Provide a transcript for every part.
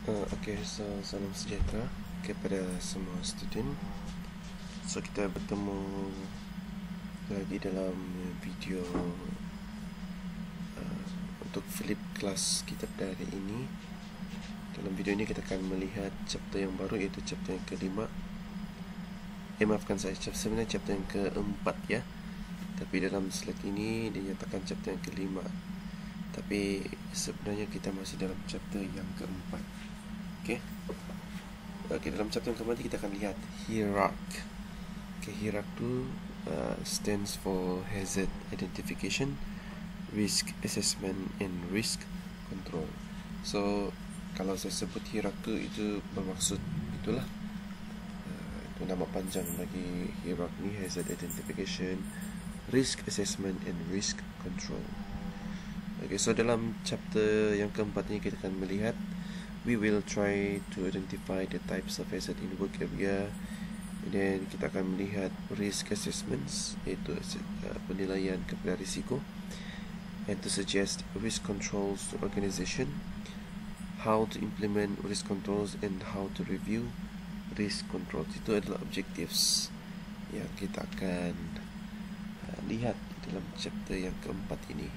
So salam sejahtera kepada semua student. So kita bertemu lagi dalam video untuk flip kelas kita pada hari ini. Dalam video ini kita akan melihat chapter yang baru, iaitu chapter yang kelima. Maafkan saya, sebenarnya chapter yang keempat ya. Tapi dalam slide ini dinyatakan chapter yang kelima. Tapi sebenarnya kita masih dalam chapter yang keempat. Okay, dalam chapter yang keempat kita akan lihat hierarchy. Hierarchy itu stands for hazard identification, risk assessment, and risk control. So kalau saya sebut hierarchy itu bermaksud itulah, itu nama panjang bagi hierarchy: hazard identification, risk assessment, and risk control. So dalam chapter yang keempat ini kita akan melihat, we will try to identify the types of hazard in work area, and then kita akan melihat risk assessments, iaitu penilaian kepada risiko, and to suggest risk controls to organization, how to implement risk controls, and how to review risk controls. Itu adalah objectives yang kita akan lihat dalam chapter yang keempat ini.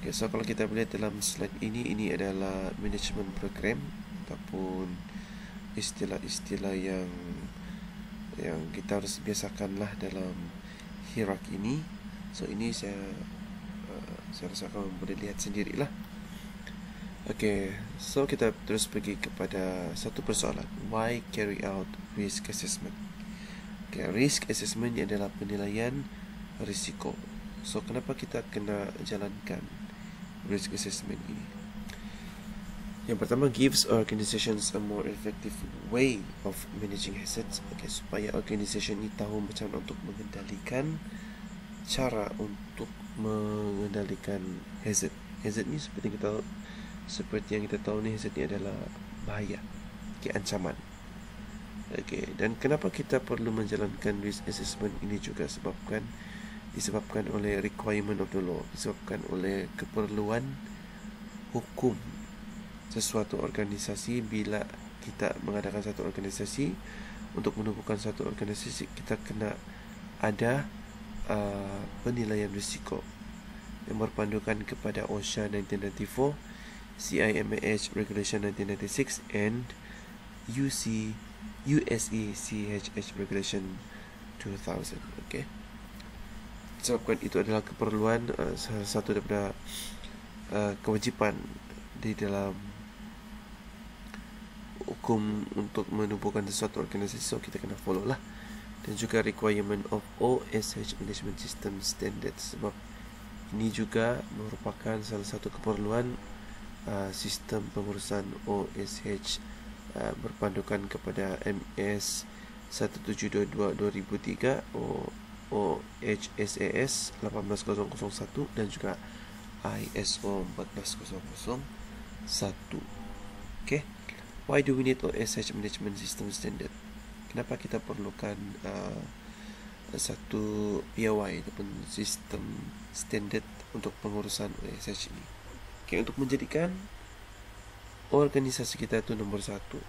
So kalau kita melihat dalam slide ini adalah management program ataupun istilah-istilah yang kita harus biasakanlah dalam hierarki ini. So ini saya rasa kamu boleh lihat sendirilah. So kita terus pergi kepada satu persoalan. Why carry out risk assessment? Risk assessment adalah penilaian risiko. So kenapa kita kena jalankan risk assessment ini? Yang pertama, gives organizations a more effective way of managing hazards. Supaya organisation ini tahu macam mana untuk mengendalikan, cara untuk mengendalikan hazard. Hazard ni seperti yang kita tahu ni, hazard ni adalah bahaya, ancaman. Dan kenapa kita perlu menjalankan risk assessment ini juga disebabkan oleh requirement of the law, disebabkan oleh keperluan hukum sesuatu organisasi. Bila kita mengadakan satu organisasi, untuk menumbuhkan satu organisasi, kita kena ada penilaian risiko yang berpandukan kepada OSHA 1994, CIMAH Regulation 1996, and USE CHH Regulation 2000. Sebabkan itu adalah keperluan, salah satu daripada kewajipan di dalam hukum untuk menumbuhkan sesuatu organisasi. So kita kena follow lah. Dan juga requirement of OSH Management System Standards, sebab ini juga merupakan salah satu keperluan sistem pengurusan OSH berpandukan kepada MS 1722/2003 OHSAS 18001 dan juga ISO 14001. Why do we need OSH Management System Standard? Kenapa kita perlukan satu POI ataupun sistem standard untuk pengurusan OSH ini? Untuk menjadikan organisasi kita itu nombor satu.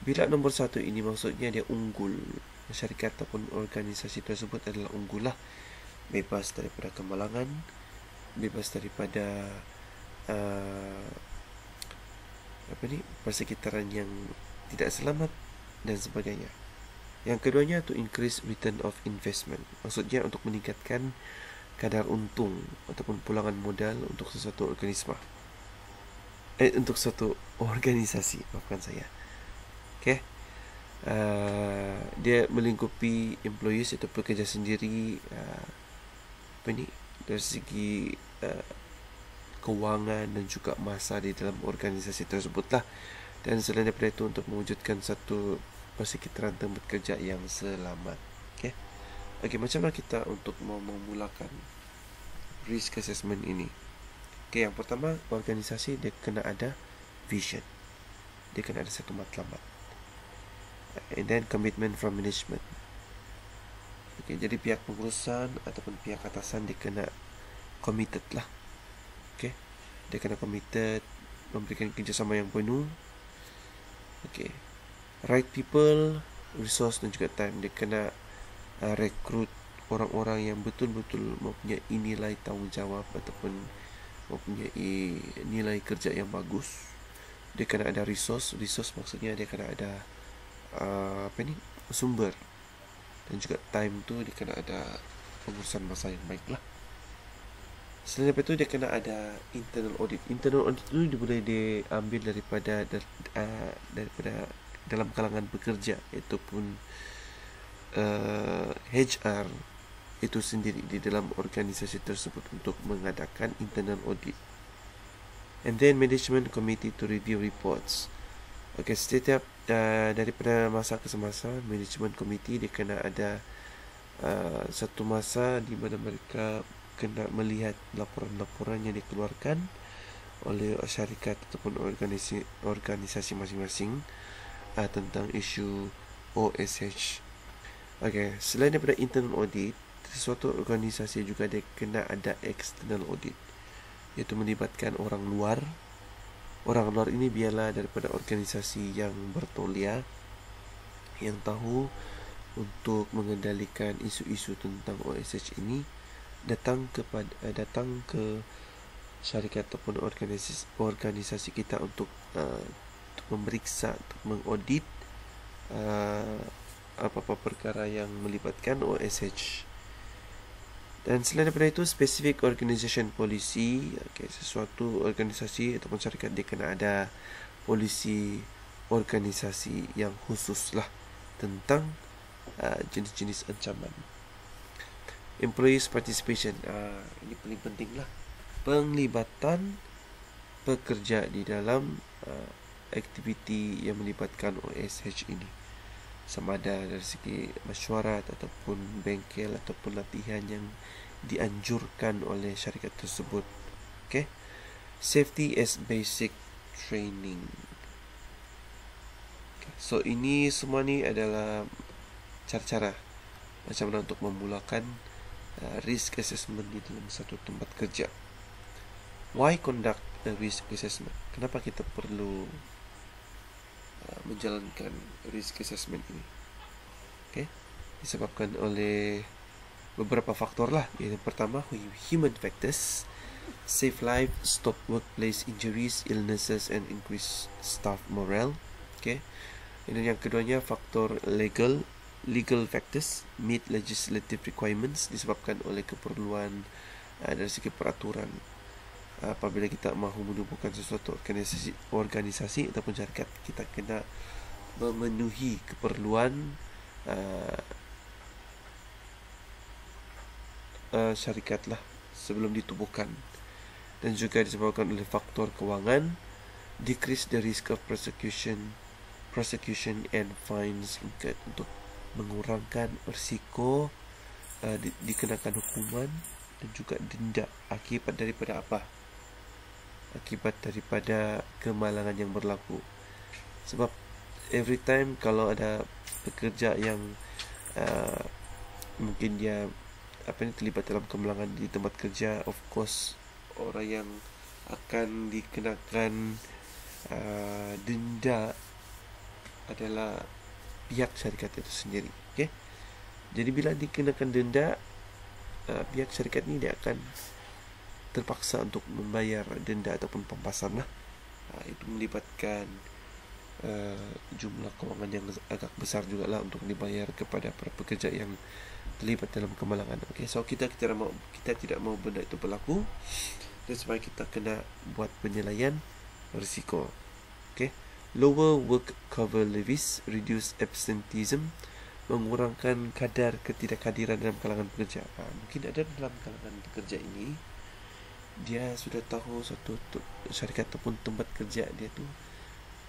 Bila nombor satu ini maksudnya dia unggul, masyarakat ataupun organisasi tersebut adalah unggul lah, bebas daripada kemalangan, bebas daripada persekitaran yang tidak selamat dan sebagainya. Yang keduanya, to increase return of investment, maksudnya untuk meningkatkan kadar untung ataupun pulangan modal untuk sesuatu untuk suatu organisasi, maafkan saya. Dia melingkupi employees, itu pekerja sendiri, dari segi kewangan dan juga masa di dalam organisasi tersebut lah. Dan selain daripada itu, untuk mewujudkan satu persekitaran tempat kerja yang selamat. Macam mana kita untuk memulakan risk assessment ini? Yang pertama, organisasi dia kena ada vision, dia kena ada satu matlamat, and then commitment from management. Jadi pihak pengurusan ataupun pihak atasan dia kena committed lah. Dia kena committed memberikan kerjasama yang penuh. Okay. Right people, resource dan juga time. Dia kena rekrut orang-orang yang betul-betul mempunyai nilai tanggungjawab ataupun mempunyai nilai kerja yang bagus. Dia kena ada resource maksudnya dia kena ada sumber, dan juga time tu dia kena ada pengurusan masa yang baik lah. Selain daripada itu dia kena ada internal audit. Internal audit tu dia boleh diambil daripada dalam kalangan pekerja, iaitu pun HR itu sendiri di dalam organisasi tersebut untuk mengadakan internal audit. And then management committee to review reports. Okay, setiap daripada masa ke semasa, management committee dia kena ada satu masa di mana mereka kena melihat laporan-laporan yang dikeluarkan oleh syarikat ataupun organisasi masing-masing tentang isu OSH. Okay, selain daripada internal audit, sesuatu organisasi juga dia kena ada external audit, iaitu melibatkan orang luar. Orang luar ini biarlah daripada organisasi yang bertauliah, yang tahu untuk mengendalikan isu-isu tentang OSH ini, datang ke syarikat ataupun organisasi kita untuk memeriksa, untuk mengaudit apa-apa perkara yang melibatkan OSH. Dan selain daripada itu, specific organization policy. Okay, sesuatu organisasi ataupun syarikat dia kena ada polisi organisasi yang khusus lah tentang jenis-jenis ancaman. Employees participation, ini paling penting lah. Penglibatan pekerja di dalam aktiviti yang melibatkan OSH ini, sama ada dari segi mesyuarat ataupun bengkel ataupun latihan yang dianjurkan oleh syarikat tersebut. Okay. Safety as basic training. Okay. So ini semua ni adalah cara-cara macam mana untuk memulakan risk assessment di dalam satu tempat kerja. Why conduct a risk assessment? Kenapa kita perlu menjalankan risk assessment ini? Okay. Disebabkan oleh beberapa faktor lah. Yang pertama, human factors, save life, stop workplace injuries, illnesses and increase staff morale. Okay. Dan yang keduanya, faktor legal factors, meet legislative requirements, disebabkan oleh keperluan dari segi peraturan. Apabila kita mahu menubuhkan sesuatu organisasi ataupun syarikat, kita kena memenuhi keperluan syarikat lah sebelum ditubuhkan. Dan juga disebabkan oleh faktor kewangan, decrease the risk of prosecution and fines incurred, untuk mengurangkan risiko dikenakan hukuman dan juga denda akibat daripada apa? Akibat daripada kemalangan yang berlaku. Sebab every time kalau ada pekerja yang mungkin dia terlibat dalam kemalangan di tempat kerja, of course orang yang akan dikenakan denda adalah pihak syarikat itu sendiri. Okay? Jadi bila dikenakan denda, pihak syarikat ni dia akan terpaksa untuk membayar denda ataupun pampasan lah. Itu melibatkan jumlah kewangan yang agak besar jugalah untuk dibayar kepada para pekerja yang terlibat dalam kemalangan. Okay, so kita tidak mahu benda itu berlaku, dan sebab kita kena buat penilaian risiko. Okay, lower work cover levies, reduce absenteeism, mengurangkan kadar ketidakhadiran dalam kalangan pekerja. Mungkin ada dalam kalangan pekerja ini, dia sudah tahu satu syarikat ataupun tempat kerja dia tu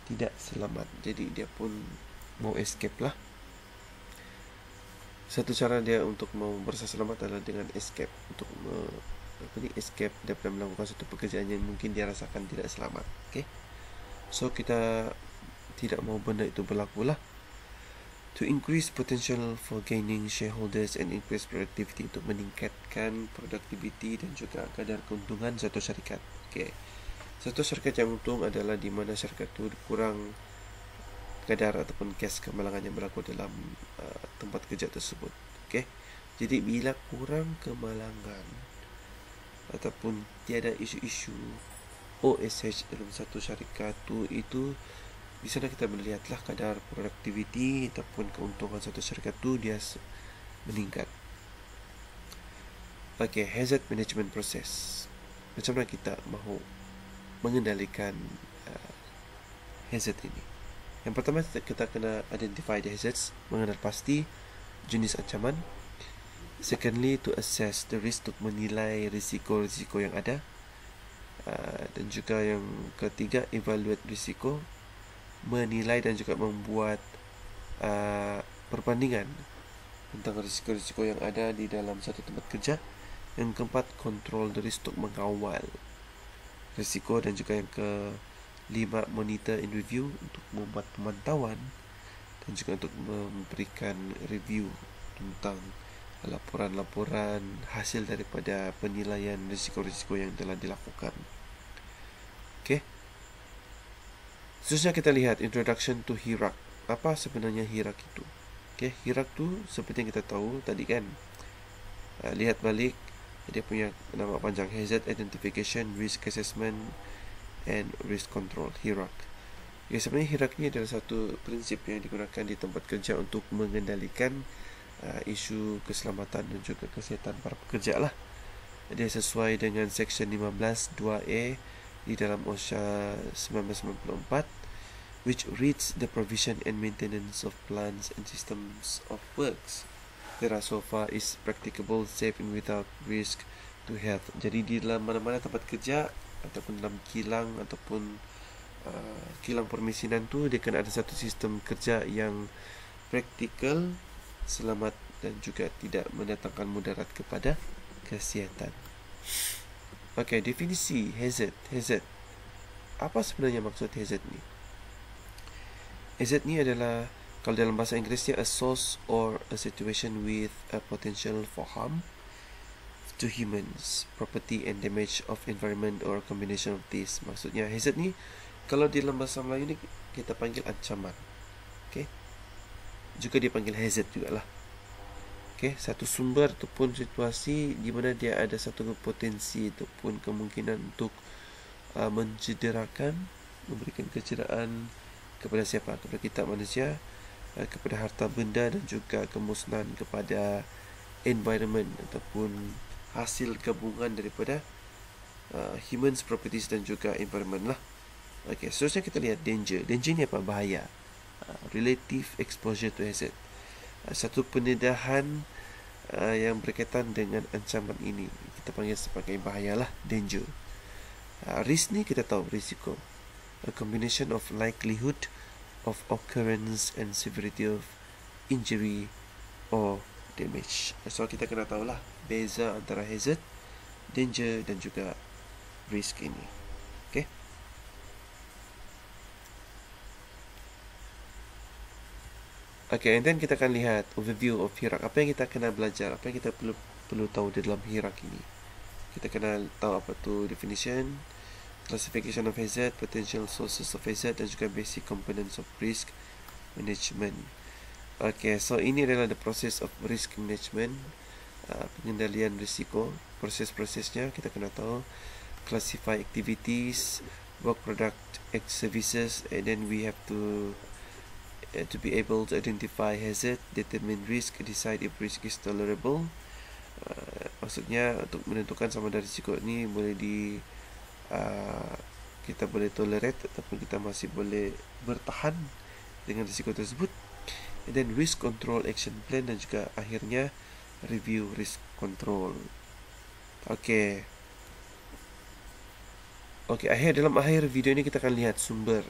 tidak selamat, jadi dia pun mau escape lah. Satu cara dia untuk mau berusaha selamat adalah dengan escape, untuk escape daripada melakukan satu pekerjaan yang mungkin dia rasakan tidak selamat. Okay, so kita tidak mau benda itu berlaku lah. To increase potential for gaining shareholders and increase productivity, untuk meningkatkan produktiviti dan juga kadar keuntungan satu syarikat. Okay, Satu syarikat yang untung adalah di mana syarikat itu kurang kadar ataupun kes kemalangan yang berlaku dalam tempat kerja tersebut. Okey. Jadi bila kurang kemalangan ataupun tiada isu-isu OSH dalam satu syarikat itu di sana kita melihatlah kadar produktiviti ataupun keuntungan satu syarikat tu dia meningkat. Okey, hazard management process. Macam mana kita mahu mengendalikan hazard ini? Yang pertama kita kena identify the hazards, mengenal pasti jenis ancaman. Secondly, to assess the risk, untuk menilai risiko-risiko yang ada. Dan juga yang ketiga, evaluate risiko, menilai dan juga membuat perbandingan tentang risiko-risiko yang ada di dalam satu tempat kerja. Yang keempat, control the risk, untuk mengawal risiko. Dan juga yang kelima, monitor and review, untuk membuat pemantauan dan juga untuk memberikan review tentang laporan-laporan hasil daripada penilaian risiko-risiko yang telah dilakukan. Okey. Seterusnya kita lihat introduction to HIRAC. Apa sebenarnya HIRAC itu? Okey, HIRAC tu seperti yang kita tahu tadi kan. Lihat balik dia punya nama panjang, Hazard Identification, Risk Assessment and Risk Control, HIRAC. Ya, sebenarnya HIRAC ni adalah satu prinsip yang digunakan di tempat kerja untuk mengendalikan isu keselamatan dan juga kesihatan para pekerja lah. Dia sesuai dengan Section 15 2A di dalam OSHA 1994, which reads the provision and maintenance of plans and systems of works that are so far is practicable, safe and without risk to health. Jadi di dalam mana-mana tempat kerja ataupun dalam kilang ataupun kilang permesinan tu, dia kena ada satu sistem kerja yang praktikal, selamat dan juga tidak mendatangkan mudarat kepada kesihatan. Okey, definisi hazard. Hazard. Apa sebenarnya maksud hazard ni? Hazard ni adalah, kalau dalam bahasa Inggerisnya, a source or a situation with a potential for harm to humans, property and damage of environment or a combination of these. Maksudnya hazard ni, kalau di dalam bahasa Melayu ni kita panggil ancaman. Okey. Juga dipanggil hazard jugalah. Okey, satu sumber ataupun situasi di mana dia ada satu potensi ataupun kemungkinan untuk mencederakan, memberikan kecederaan kepada siapa? Kepada kita manusia, kepada harta benda dan juga kemusnahan kepada environment ataupun hasil gabungan daripada humans, properties dan juga environment lah. Okey, seterusnya kita lihat danger. Danger ni apa? Bahaya. Relative exposure to hazard. Satu pendedahan yang berkaitan dengan ancaman ini kita panggil sebagai bahayalah, danger. Risk ni kita tahu risiko, a combination of likelihood of occurrence and severity of injury or damage. So kita kena tahulah beza antara hazard, danger dan juga risk ini. Okay. Okay, and then kita akan lihat overview of HIRAC. Apa yang kita kena belajar, apa yang kita perlu tahu di dalam HIRAC ini. Kita kena tahu apa tu definition, classification of hazard, potential sources of hazard dan juga basic components of risk management. Okay, so ini adalah the process of risk management, pengendalian risiko. Proses-prosesnya kita kena tahu, classify activities, work product, services, and then we have to be able to identify hazard, determine risk, decide if risk is tolerable. Maksudnya untuk menentukan sama ada risiko ni boleh kita boleh tolerate ataupun kita masih boleh bertahan dengan risiko tersebut. And then risk control action plan dan juga akhirnya review risk control. Okay, dalam akhir video ini kita akan lihat sumber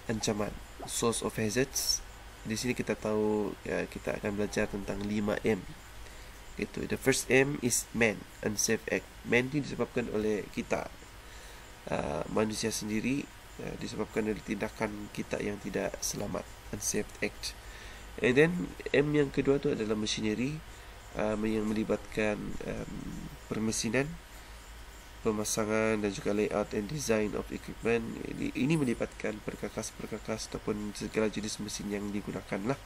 ancaman, source of hazards. Di sini kita tahu kita akan belajar tentang 5M. Itu. The first M is man, unsafe act. Man ini disebabkan oleh kita, manusia sendiri, disebabkan oleh tindakan kita yang tidak selamat, unsafe act. And then M yang kedua tu adalah machinery, yang melibatkan permesinan, pemasangan dan juga layout and design of equipment. Ini melibatkan perkakas-perkakas ataupun segala jenis mesin yang digunakan lah.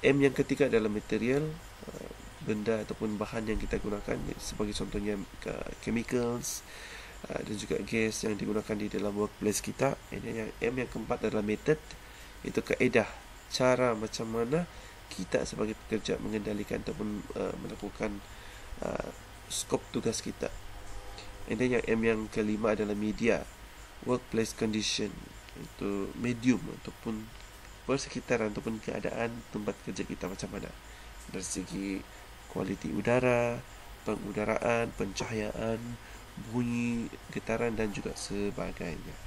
M yang ketiga adalah material, benda ataupun bahan yang kita gunakan, sebagai contohnya chemicals dan juga gas yang digunakan di dalam workplace kita. Yang M yang keempat adalah method, itu kaedah, cara macam mana kita sebagai pekerja mengendalikan ataupun melakukan skop tugas kita. Yang M yang kelima adalah media, workplace condition, itu medium ataupun persekitaran ataupun keadaan tempat kerja kita macam mana dari segi kualiti udara, pengudaraan, pencahayaan, bunyi, getaran dan juga sebagainya.